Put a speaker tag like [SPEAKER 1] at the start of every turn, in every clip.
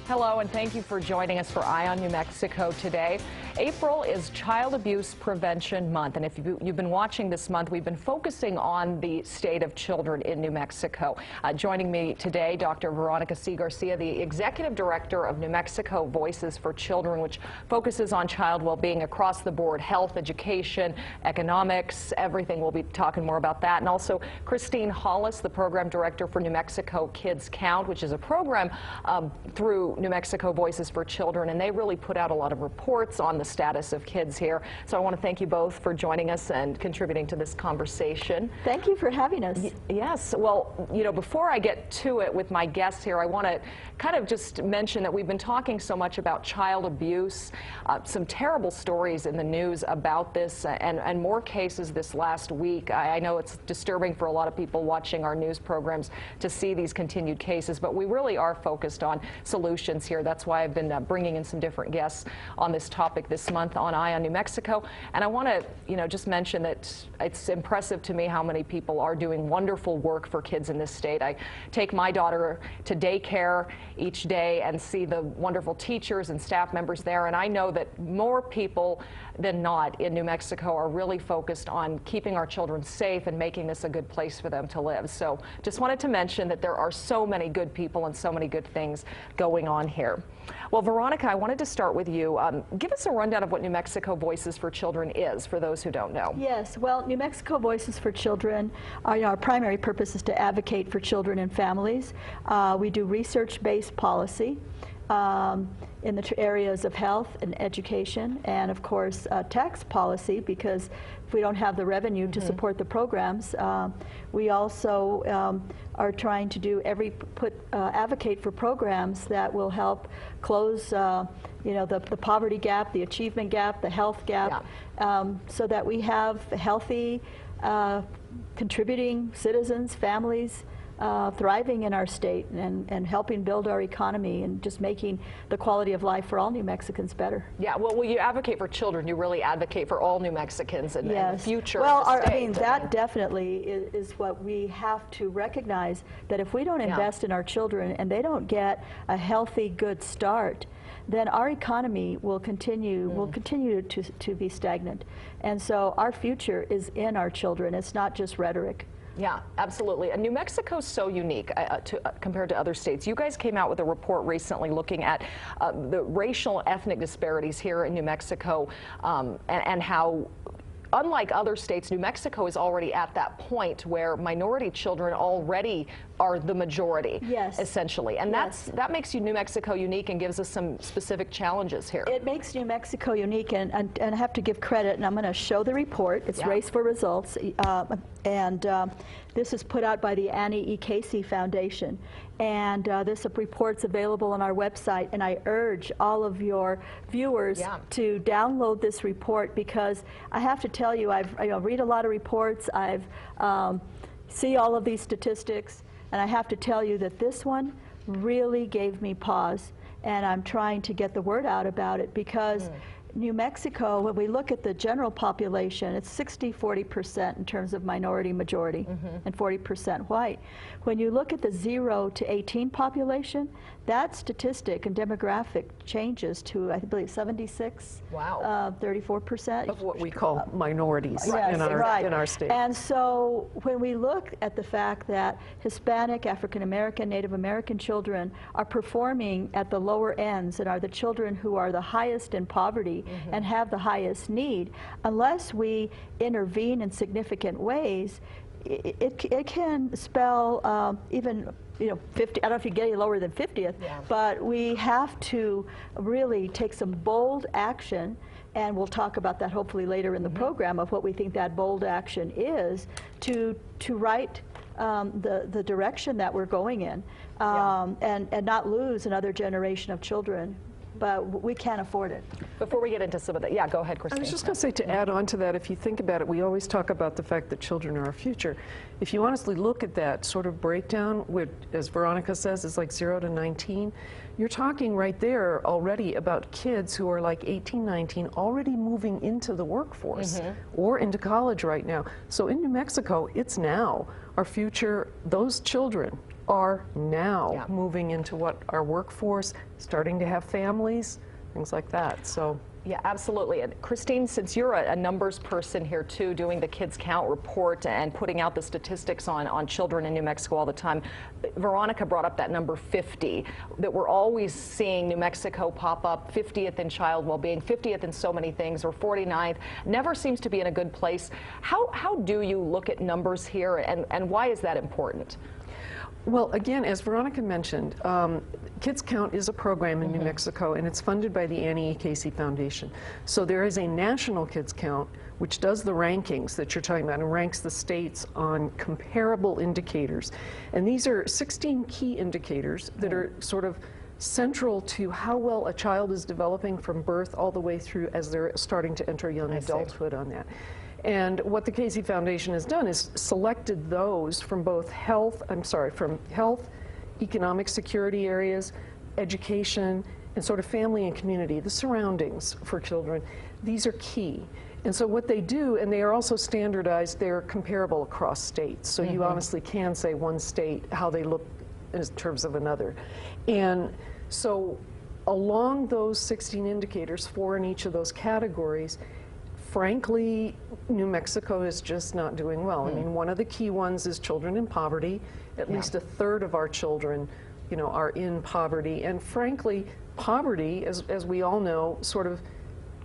[SPEAKER 1] Hello, and thank you for joining us for Eye on New Mexico today. April is Child Abuse Prevention Month, and if you've been watching this month, we've been focusing on the state of children in New Mexico. Joining me today, Dr. Veronica Garcia, the Executive Director of New Mexico Voices for Children, which focuses on child well-being across the board, health, education, economics, everything. We'll be talking more about that. And also Christine Hollis, the Program Director for New Mexico Kids Count, which is a program through New Mexico Voices for Children, and they really put out a lot of reports on the status of kids here. So I want to thank you both for joining us and contributing to this conversation.
[SPEAKER 2] Thank you for having us.
[SPEAKER 1] Yes. Well, you know, before I get to it with my guests here, I want to kind of just mention that we've been talking so much about child abuse, some terrible stories in the news about this, and more cases this last week. I know it's disturbing for a lot of people watching our news programs to see these continued cases, but we really are focused on solutions here. That's why I've been bringing in some different guests on this topic this month on Eye on New Mexico. And I want to, you know, just mention that it's impressive to me how many people are doing wonderful work for kids in this state. I take my daughter to daycare each day and see the wonderful teachers and staff members there, and I know that more people than not in New Mexico are really focused on keeping our children safe and making this a good place for them to live. So just wanted to mention that there are so many good people and so many good things going on here. Well, Veronica, I wanted to start with you. Give us a rundown of what New Mexico Voices for Children is, for those who don't know.
[SPEAKER 2] Yes, well, New Mexico Voices for Children, our primary purpose is to advocate for children and families. We do research-based policy in the areas of health and education, and of course tax policy, because if we don't have the revenue to support the programs, we also are trying to do advocate for programs that will help close you know, the poverty gap, the achievement gap, the health gap, so that we have healthy contributing citizens, families, thriving in our state and helping build our economy and just making the quality of life for all New Mexicans better.
[SPEAKER 1] Yeah, well, when you advocate for children, you really advocate for all New Mexicans and the future of the state.
[SPEAKER 2] I mean, that definitely is what we have to recognize, that if we don't invest in our children and they don't get a healthy, good start, then our economy will continue to be stagnant. And so our future is in our children. It's not just rhetoric.
[SPEAKER 1] Yeah, absolutely. And New Mexico is so unique compared to other states. You guys came out with a report recently looking at the racial ethnic disparities here in New Mexico and how, unlike other states, New Mexico is already at that point where minority children already are the majority, essentially. And that makes New Mexico unique and gives us some specific challenges here.
[SPEAKER 2] It makes New Mexico unique, and I have to give credit, and I'm going to show the report. It's Race for Results, and this is put out by the Annie E. Casey Foundation. And this report's available on our website, and I urge all of your viewers to download this report, because I have to tell you, I read a lot of reports, I've see all of these statistics, and I have to tell you that this one really gave me pause, and I'm trying to get the word out about it, because New Mexico, when we look at the general population, it's 60-40% in terms of minority majority and 40% white. When you look at the 0 to 18 population, that statistic and demographic changes to, I believe, 76, 34%
[SPEAKER 3] of what we call minorities in our state.
[SPEAKER 2] And so when we look at the fact that Hispanic, African American, Native American children are performing at the lower ends and are the children who are the highest in poverty and have the highest need, unless we intervene in significant ways, it can spell even, you know, 50, I don't know if you get any lower than 50th, but we have to really take some bold action, and we'll talk about that hopefully later in the program, of what we think that bold action is to right the direction that we're going in, and not lose another generation of children. But we can't afford it.
[SPEAKER 1] Before we get into some of that, go ahead, Christine.
[SPEAKER 3] I was just going to say, to add on to that, if you think about it, we always talk about the fact that children are our future. If you honestly look at that sort of breakdown, which, as Veronica says, is like 0 to 19, you're talking right there already about kids who are like 18, 19, already moving into the workforce or into college right now. So in New Mexico, it's now. Our future, those children are now moving into what our workforce, starting to have families, things like that. So.
[SPEAKER 1] Yeah, absolutely. And Christine, since you're a numbers person here too, doing the Kids Count report and putting out the statistics on children in New Mexico all the time, Veronica brought up that number 50, that we're always seeing New Mexico pop up, 50th in child well-being, 50th in so many things, or 49th, never seems to be in a good place. How do you look at numbers here, and why is that important?
[SPEAKER 3] Well, again, as Veronica mentioned, Kids Count is a program in New Mexico, and it's funded by the Annie E. Casey Foundation. So there is a national Kids Count, which does the rankings that you're talking about and ranks the states on comparable indicators. And these are 16 key indicators that are sort of central to how well a child is developing from birth all the way through as they're starting to enter young adulthood on that. And what the Casey Foundation has done is selected those from both health, from health, economic security areas, education, and sort of family and community, the surroundings for children. These are key. And so what they do, and they are also standardized, they're comparable across states. So you honestly can say one state, how they look in terms of another. And so along those 16 indicators, 4 in each of those categories, frankly, New Mexico is just not doing well. I mean, one of the key ones is children in poverty. At least a third of our children, you know, are in poverty. And frankly, poverty, as we all know, sort of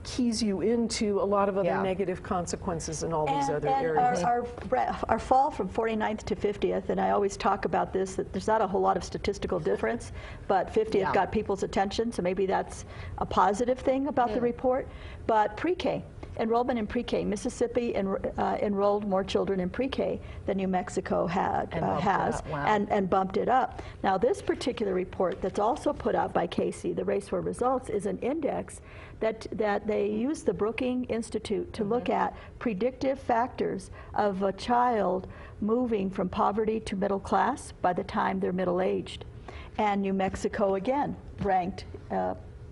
[SPEAKER 3] keys you into a lot of other negative consequences in all these other areas.
[SPEAKER 2] Our fall from 49th to 50th, and I always talk about this, that there's not a whole lot of statistical difference, but 50th got people's attention, so maybe that's a positive thing about the report. But pre-K. Enrollment in pre-K. Mississippi enrolled more children in pre-K than New Mexico has, and bumped it up. Now, this particular report that's also put out by Casey, the Race for Results, is an index that they use the Brookings Institute to look at predictive factors of a child moving from poverty to middle class by the time they're middle-aged. And New Mexico, again, ranked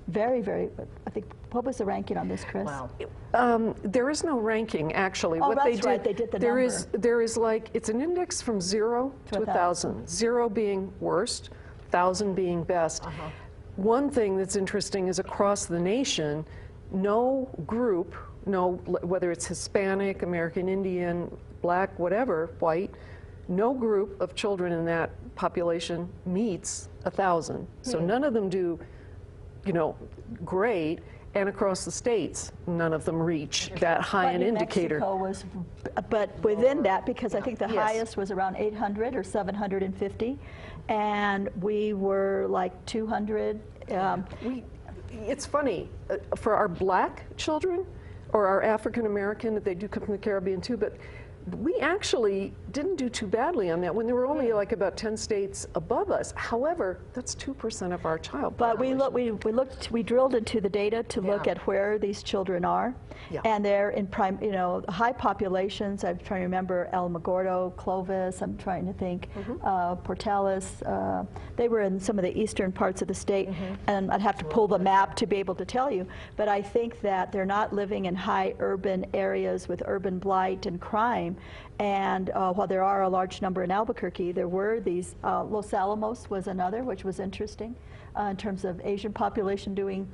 [SPEAKER 2] very, very, I think, what was the ranking on this, Chris?
[SPEAKER 1] Wow.
[SPEAKER 3] There is no ranking, actually.
[SPEAKER 2] Oh,
[SPEAKER 3] what
[SPEAKER 2] that's right, they did the number.
[SPEAKER 3] There is like, it's an index from 0 to 1,000. 0 being worst, 1,000 being best. One thing that's interesting is across the nation, no group, whether it's Hispanic, American Indian, black, whatever, white, no group of children in that population meets 1,000. So none of them do, you know, great, and across the states, none of them reach that high an indicator.
[SPEAKER 2] Mexico was, but within that, because I think the highest was around 800 or 750, and we were like 200.
[SPEAKER 3] It's funny, for our black children, or our African American, they do come from the Caribbean too, but we actually didn't do too badly on that when there were only like about 10 states above us. However, that's 2% of our child population.
[SPEAKER 2] But we drilled into the data to look at where these children are, and they're in high populations. I'm trying to remember Alamogordo, Clovis. I'm trying to think Portales. They were in some of the eastern parts of the state, and I'd have to pull the map to be able to tell you. But I think that they're not living in high urban areas with urban blight and crime. And while there are a large number in Albuquerque, there were these, Los Alamos was another, which was interesting in terms of Asian population doing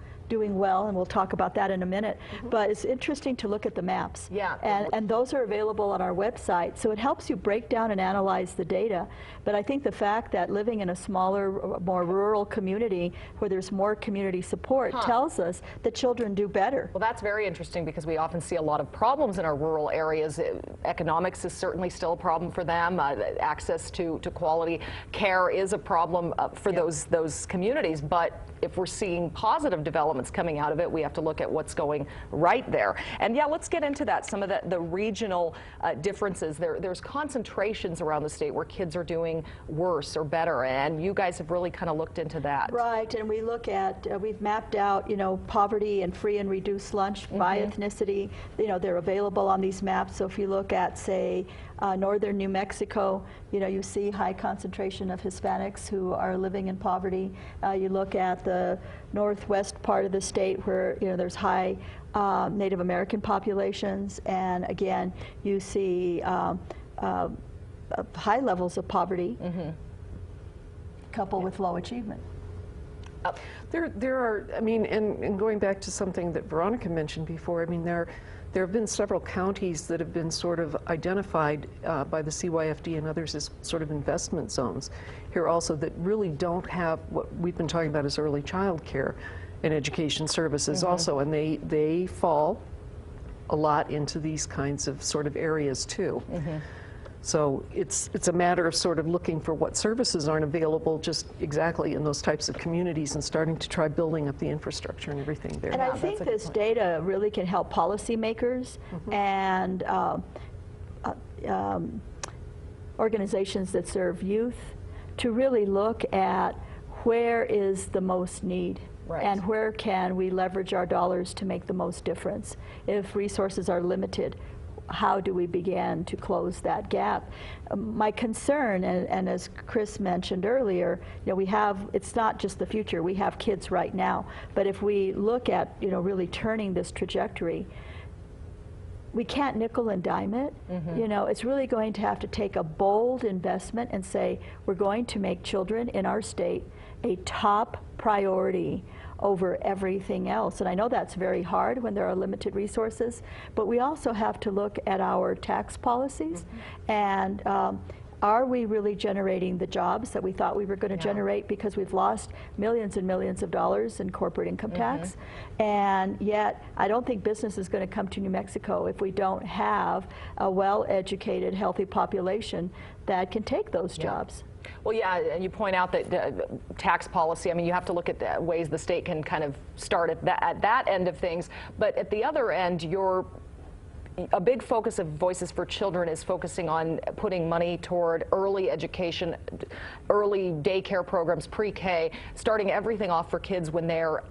[SPEAKER 2] well, and we'll talk about that in a minute. But it's interesting to look at the maps. And those are available on our website, so it helps you break down and analyze the data. But I think the fact that living in a smaller, more rural community where there's more community support tells us that children do better.
[SPEAKER 1] Well, that's very interesting, because we often see a lot of problems in our rural areas. Economics is certainly still a problem for them. Access to quality care is a problem for those communities. But if we're seeing positive developments coming out of it, we have to look at what's going right there. And yeah, let's get into that. Some of the regional differences. There's concentrations around the state where kids are doing worse or better, and you guys have really kind of looked into that.
[SPEAKER 2] Right, and we look at, we've mapped out, poverty and free and reduced lunch by ethnicity. They're available on these maps. So if you look at, say, northern New Mexico, you see high concentration of Hispanics who are living in poverty. You look at the northwest part of the state where there's high Native American populations, and again you see high levels of poverty. coupled with low achievement.
[SPEAKER 3] There are, I mean, and going back to something that Veronica mentioned before, I mean, there have been several counties that have been sort of identified by the CYFD and others as sort of investment zones here also that really don't have what we've been talking about as early child care and education services also, and they fall a lot into these kinds of sort of areas too. So it's a matter of sort of looking for what services aren't available just exactly in those types of communities and starting to try building up the infrastructure and everything there.
[SPEAKER 2] And I think this data really can help policymakers and organizations that serve youth to really look at where is the most need.
[SPEAKER 1] Right.
[SPEAKER 2] And where can we leverage our dollars to make the most difference? If resources are limited, how do we begin to close that gap? My concern, and as Chris mentioned earlier, you know, it's not just the future, we have kids right now, but if we look at, you know, really turning this trajectory, we can't nickel and dime it. You know, it's really going to have to take a bold investment and say, we're going to make children in our state a top priority over everything else. And I know that's very hard when there are limited resources, but we also have to look at our tax policies and are we really generating the jobs that we thought we were going to generate, because we've lost millions and millions of dollars in corporate income tax. And yet I don't think business is going to come to New Mexico if we don't have a well-educated, healthy population that can take those jobs.
[SPEAKER 1] Well, yeah, and you point out that tax policy, I mean, you have to look at the ways the state can kind of start at that end of things, but at the other end, a big focus of Voices for Children is focusing on putting money toward early education, early daycare programs, pre-K, starting everything off for kids when they're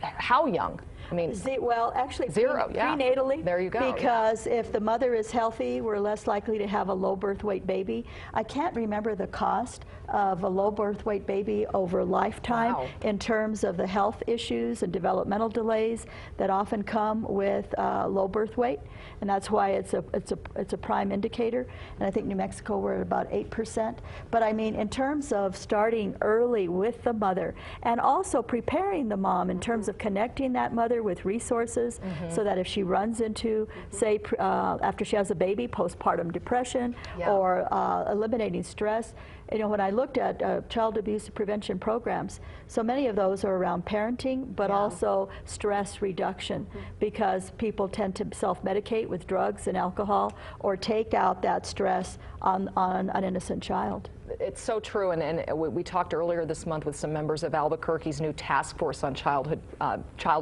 [SPEAKER 1] how young? I mean,
[SPEAKER 2] well, actually,
[SPEAKER 1] zero,
[SPEAKER 2] prenatally.
[SPEAKER 1] There you go.
[SPEAKER 2] Because if the mother is healthy, we're less likely to have a low birth weight baby. I can't remember the cost of a low birth weight baby over lifetime in terms of the health issues and developmental delays that often come with low birth weight, and that's why it's a prime indicator. And I think New Mexico we're at about 8%. But I mean, in terms of starting early with the mother and also preparing the mom in terms of connecting that mother with resources so that if she runs into, say, after she has a baby, postpartum depression or eliminating stress. You know, when I looked at child abuse prevention programs, so many of those are around parenting, but also stress reduction, because people tend to self-medicate with drugs and alcohol or take out that stress on an innocent child.
[SPEAKER 1] It's so true, and we talked earlier this month with some members of Albuquerque's new task force on child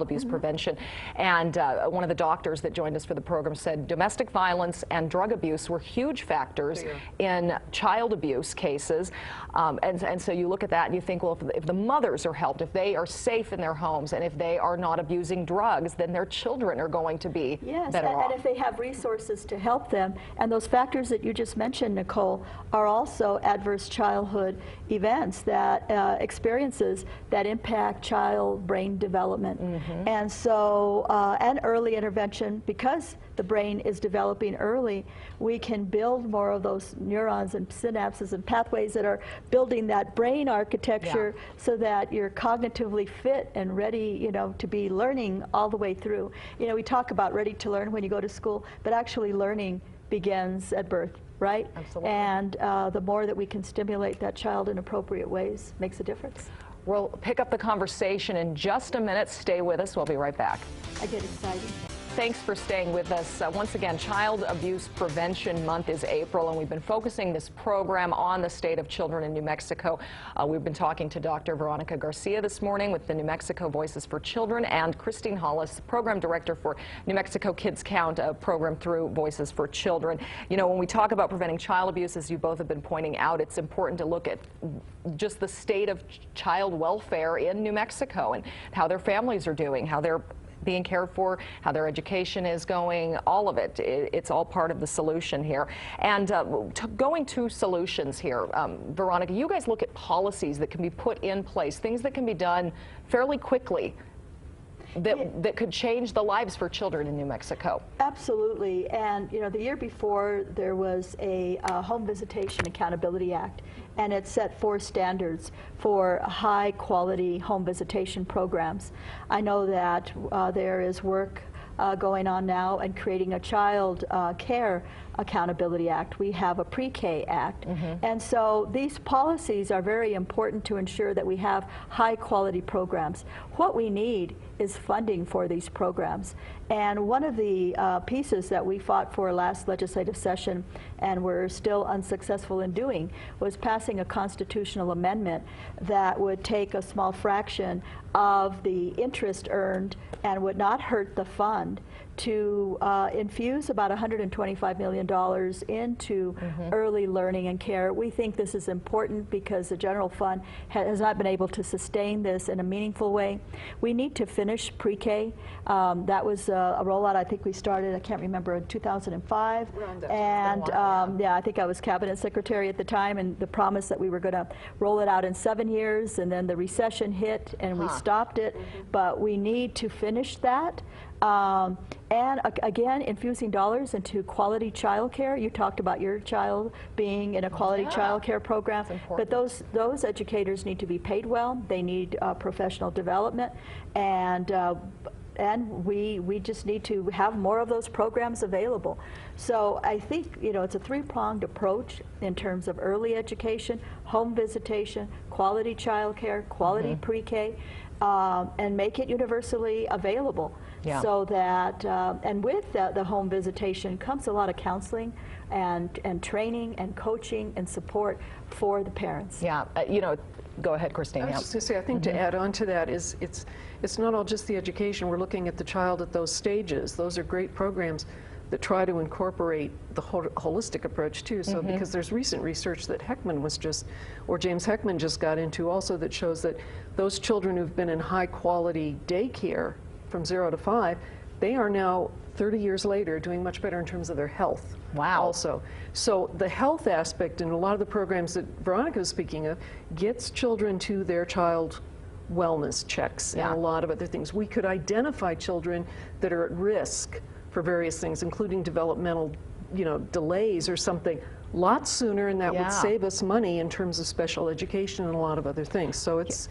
[SPEAKER 1] abuse prevention, and one of the doctors that joined us for the program said domestic violence and drug abuse were huge factors in child abuse cases, and so you look at that and you think, well, if the mothers are helped, if they are safe in their homes, and if they are not abusing drugs, then their children are going to be better off.
[SPEAKER 2] And if they have resources to help them, and those factors that you just mentioned, Nicole, are also adverse childhood events, that experiences that impact child brain development. And so, and early intervention, because the brain is developing early, we can build more of those neurons and synapses and pathways that are building that brain architecture so that you're cognitively fit and ready, you know, to be learning all the way through. You know, we talk about ready to learn when you go to school, but actually learning begins at birth. Right?
[SPEAKER 1] Absolutely.
[SPEAKER 2] And the more that we can stimulate that child in appropriate ways makes a difference.
[SPEAKER 1] We'll pick up the conversation in just a minute. Stay with us. We'll be right back.
[SPEAKER 2] I get excited.
[SPEAKER 1] Thanks for staying with us. Once again, Child Abuse Prevention Month is April, and we've been focusing this program on the state of children in New Mexico. We've been talking to Dr. Veronica Garcia this morning with the New Mexico Voices for Children, and Christine Hollis, Program Director for New Mexico Kids Count, a program through Voices for Children. You know, when we talk about preventing child abuse, as you both have been pointing out, it's important to look at just the state of child welfare in New Mexico and how their families are doing, how they're being cared for, how their education is going, all of it. It's all part of the solution here. And going to solutions here, Veronica, you guys look at policies that can be put in place, things that can be done fairly quickly. that could change the lives for children in New Mexico.
[SPEAKER 2] Absolutely. And you know, the year before there was a Home Visitation Accountability Act, and it set 4 standards for high quality home visitation programs. I know that there is work going on now and creating a Child Care Accountability Act. We have a Pre-K Act. And so these policies are very important to ensure that we have high quality programs. What we need is funding for these programs. And one of the pieces that we fought for last legislative session and were still unsuccessful in doing was passing a constitutional amendment that would take a small fraction of the interest earned and would not hurt the fund to infuse about $125 million into early learning and care. We think this is important because the general fund has not been able to sustain this in a meaningful way. We need to finish pre-K. That was a rollout I think we started, I can't remember, in 2005. And yeah, I think I was cabinet secretary at the time, and the promise that we were going to roll it out in 7 years, and then the recession hit and we stopped it. But we need to finish that. And again, infusing dollars into quality child care. You talked about your child being in a quality child care program, but those educators need to be paid well. They need professional development, and we just need to have more of those programs available. So I think, you know, it's a 3-pronged approach in terms of early education, home visitation, quality child care, quality pre-K, and make it universally available. So that, and with the home visitation comes a lot of counseling and training and coaching and support for the parents.
[SPEAKER 1] Yeah, you know, go ahead, Christine.
[SPEAKER 3] I was just going to say, I think to add on to that is it's not all just the education. We're looking at the child at those stages. Those are great programs that try to incorporate the holistic approach too. So because there's recent research that Heckman was just, or James Heckman just got into also, that shows that those children who've been in high quality daycare from 0 to 5, they are now 30 years later doing much better in terms of their health.
[SPEAKER 1] Wow.
[SPEAKER 3] Also. So the health aspect in a lot of the programs that Veronica was speaking of gets children to their child wellness checks and a lot of other things. We could identify children that are at risk for various things, including developmental, you know, delays or something, lots sooner, and that would save us money in terms of special education and a lot of other things. So it's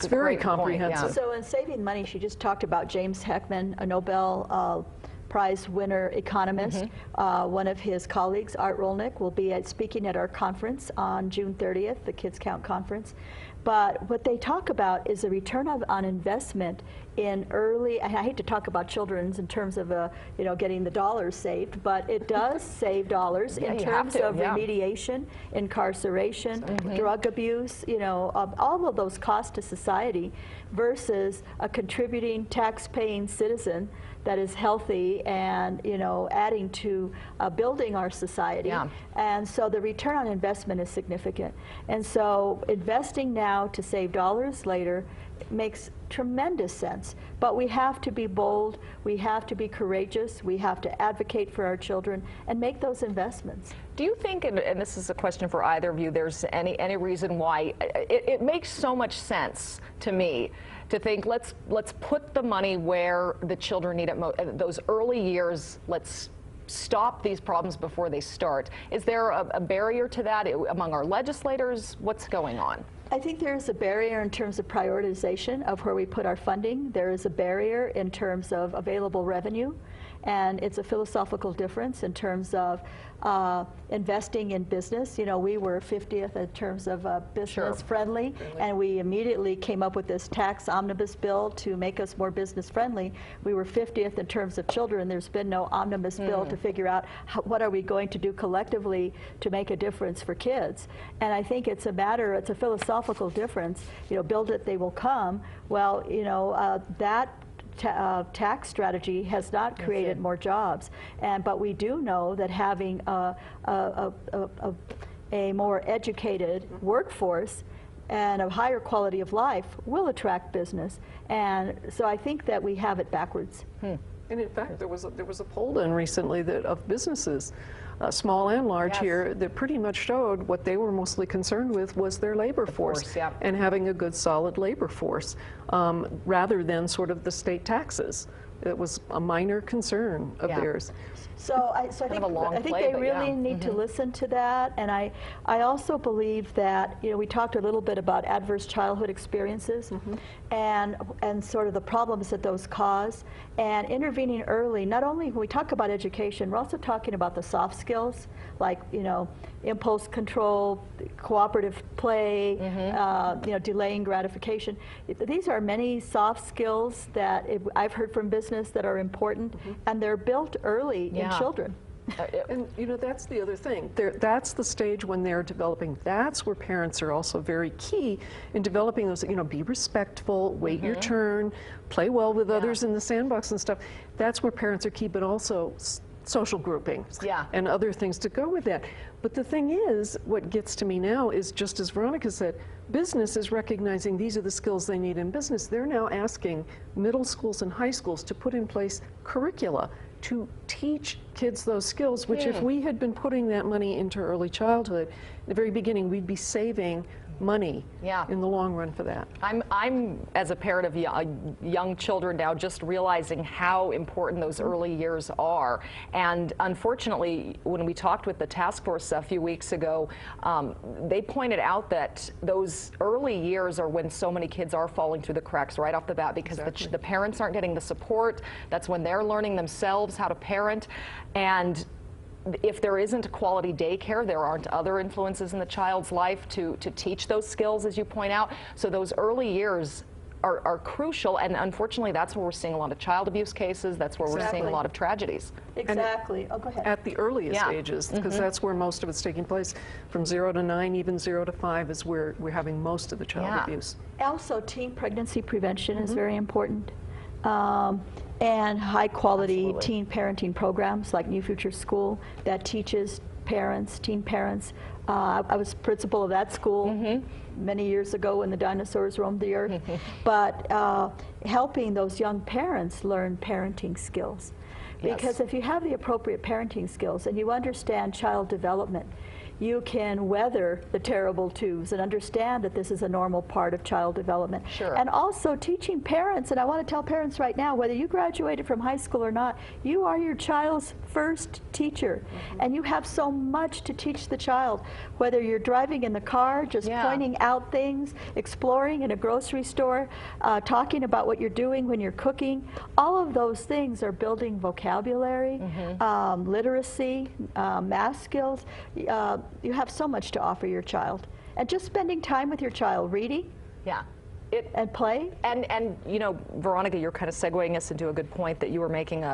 [SPEAKER 3] very comprehensive.
[SPEAKER 2] So in saving money, she just talked about James Heckman, a Nobel Prize winner economist. One of his colleagues, Art Rolnick, will be speaking at our conference on June 30th, the Kids Count conference. But what they talk about is a return on investment in early, I hate to talk about children's in terms of you know, getting the dollars saved, but it does save dollars in terms of remediation, incarceration, drug abuse, you know, all of those costs to society versus a contributing tax-paying citizen that is healthy and, you know, adding to building our society. And so the return on investment is significant. And so investing now to save dollars later makes tremendous sense. But we have to be bold, we have to be courageous, we have to advocate for our children and make those investments.
[SPEAKER 1] Do you think, and this is a question for either of you, there's any reason why it makes so much sense to me to think let's put the money where the children need it most, those early years, let's stop these problems before they start. Is there a barrier to that among our legislators? What's going on?
[SPEAKER 2] I think there is a barrier in terms of prioritization of where we put our funding. There is a barrier in terms of available revenue, and it's a philosophical difference in terms of investing in business. You know, we were 50th in terms of business friendly, and we immediately came up with this tax omnibus bill to make us more business friendly. We were 50th in terms of children. There's been no omnibus bill to figure out what are we going to do collectively to make a difference for kids. And I think it's a matter, it's a philosophical difference. You know, build it, they will come. Well, you know, that tax strategy has not created more jobs, but we do know that having a more educated workforce and a higher quality of life will attract business, and so I think that we have it backwards.
[SPEAKER 3] And in fact, there was a poll done recently that of businesses, small and large here, that pretty much showed what they were mostly concerned with was their labor force and having a good, solid labor force, rather than sort of the state taxes. It was a minor concern of theirs.
[SPEAKER 2] So I think they really need to listen to that, and I also believe that, you know, we talked a little bit about adverse childhood experiences and sort of the problems that those cause, and intervening early. Not only when we talk about education, we're also talking about the soft skills, like, you know, impulse control, cooperative play, you know, delaying gratification. These are many soft skills that I've heard from business that are important, and they're built early in children.
[SPEAKER 3] And you know, that's the other thing. That's the stage when they're developing. That's where parents are also very key in developing those, you know, be respectful, wait your turn, play well with others in the sandbox and stuff. That's where parents are key, but also social grouping and other things to go with that. But the thing is, what gets to me now is, just as Veronica said, business is recognizing these are the skills they need in business. They're now asking middle schools and high schools to put in place curricula to teach kids those skills, which if we had been putting that money into early childhood, in the very beginning, we'd be saving money in the long run for that.
[SPEAKER 1] I'm as a parent of young children now, just realizing how important those early years are. And unfortunately, when we talked with the task force a few weeks ago, they pointed out that those early years are when so many kids are falling through the cracks right off the bat, because the parents aren't getting the support. That's when they're learning themselves how to parent. And if there isn't quality daycare, there aren't other influences in the child's life to teach those skills, as you point out. So those early years are crucial, and unfortunately that's where we're seeing a lot of child abuse cases. That's where we're seeing a lot of tragedies.
[SPEAKER 2] Exactly. Oh, go ahead.
[SPEAKER 3] At the earliest ages, because that's where most of it's taking place. From 0 to 9, even 0 to 5 is where we're having most of the child abuse.
[SPEAKER 2] Also, teen pregnancy prevention is very important. And high-quality teen parenting programs like New Future School that teaches parents, teen parents. I was principal of that school many years ago when the dinosaurs roamed the earth. But helping those young parents learn parenting skills. Because if you have the appropriate parenting skills and you understand child development, you can weather the terrible twos and understand that this is a normal part of child development. And also teaching parents, and I want to tell parents right now, whether you graduated from high school or not, you are your child's first teacher. And you have so much to teach the child, whether you're driving in the car, just pointing out things, exploring in a grocery store, talking about what you're doing when you're cooking. All of those things are building vocabulary, literacy, math skills. You have so much to offer your child. And just spending time with your child, reading and play.
[SPEAKER 1] And you know, Veronica, you're kind of segueing us into a good point that you were making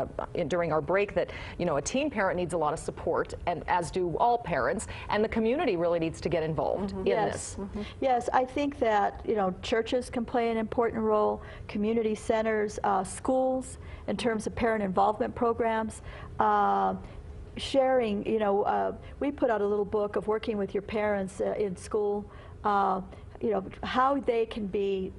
[SPEAKER 1] during our break, that, you know, a teen parent needs a lot of support, and as do all parents, and the community really needs to get involved in this.
[SPEAKER 2] Yes, I think that, you know, churches can play an important role, community centers, schools, in terms of parent involvement programs. Sharing, you know, we put out a little book of working with your parents in school, you know, how they can be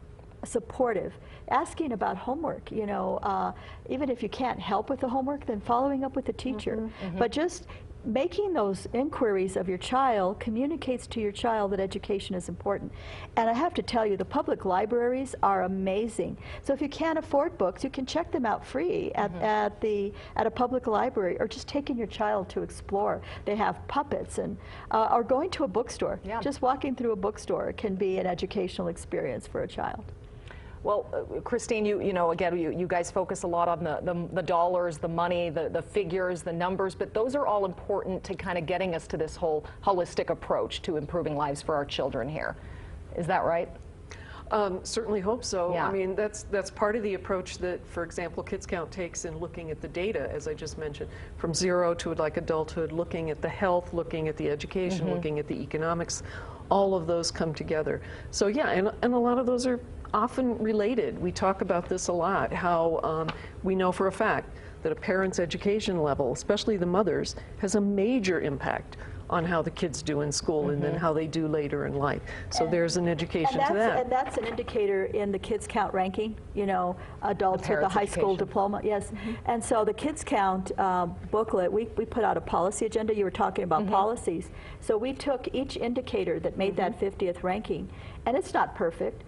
[SPEAKER 2] supportive, asking about homework, you know, even if you can't help with the homework, then following up with the teacher. But just making those inquiries of your child communicates to your child that education is important. And I have to tell you, the public libraries are amazing. So if you can't afford books, you can check them out free at a public library, or just taking your child to explore. They have puppets, and or going to a bookstore. Just walking through a bookstore can be an educational experience for a child.
[SPEAKER 1] Well, Christine, you know, again, you guys focus a lot on the dollars, the money, the figures, the numbers, but those are all important to kind of getting us to this whole holistic approach to improving lives for our children here. Is that right?
[SPEAKER 3] Certainly hope so. I mean, that's part of the approach that, for example, Kids Count takes in looking at the data, as I just mentioned, from 0 to like adulthood, looking at the health, looking at the education, looking at the economics. All of those come together. So yeah, and a lot of those are often related. We talk about this a lot, how we know for a fact that a parent's education level, especially the mother's, has a major impact on how the kids do in school and then how they do later in life. So there's an education to that.
[SPEAKER 2] And that's an indicator in the Kids Count ranking, you know, adults with a high school diploma. Yes. And so the Kids Count booklet, we put out a policy agenda. You were talking about policies. So we took each indicator that made that 50th ranking, and it's not perfect.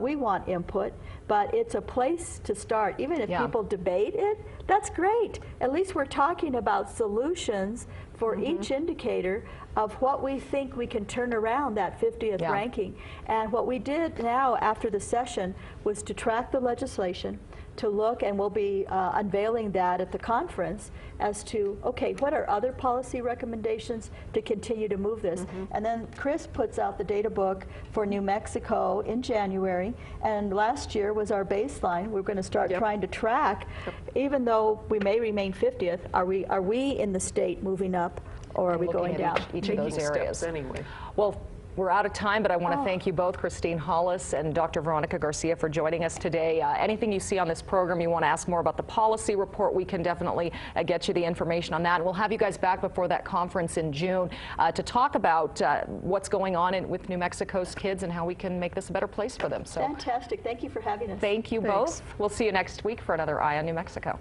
[SPEAKER 2] We want input, but it's a place to start. Even if people debate it, that's great. At least we're talking about solutions for each indicator of what we think we can turn around that 50th ranking. And what we did now after the session was to track the legislation, to look, and we'll be unveiling that at the conference as to, okay, what are other policy recommendations to continue to move this? And then Chris puts out the data book for New Mexico in January, and last year was our baseline. We're going to start trying to track, even though we may remain 50th, are we in the state moving up, or are we going down?
[SPEAKER 1] Each of those areas.
[SPEAKER 3] Anyway.
[SPEAKER 1] Well, we're out of time, but I want to thank you both, Christine Hollis and Dr. Veronica Garcia, for joining us today. Anything you see on this program, you want to ask more about the policy report, we can definitely get you the information on that. And we'll have you guys back before that conference in June to talk about what's going on with New Mexico's kids and how we can make this a better place for them. So
[SPEAKER 2] fantastic. Thank you for having us.
[SPEAKER 1] Thank you both. We'll see you next week for another Eye on New Mexico.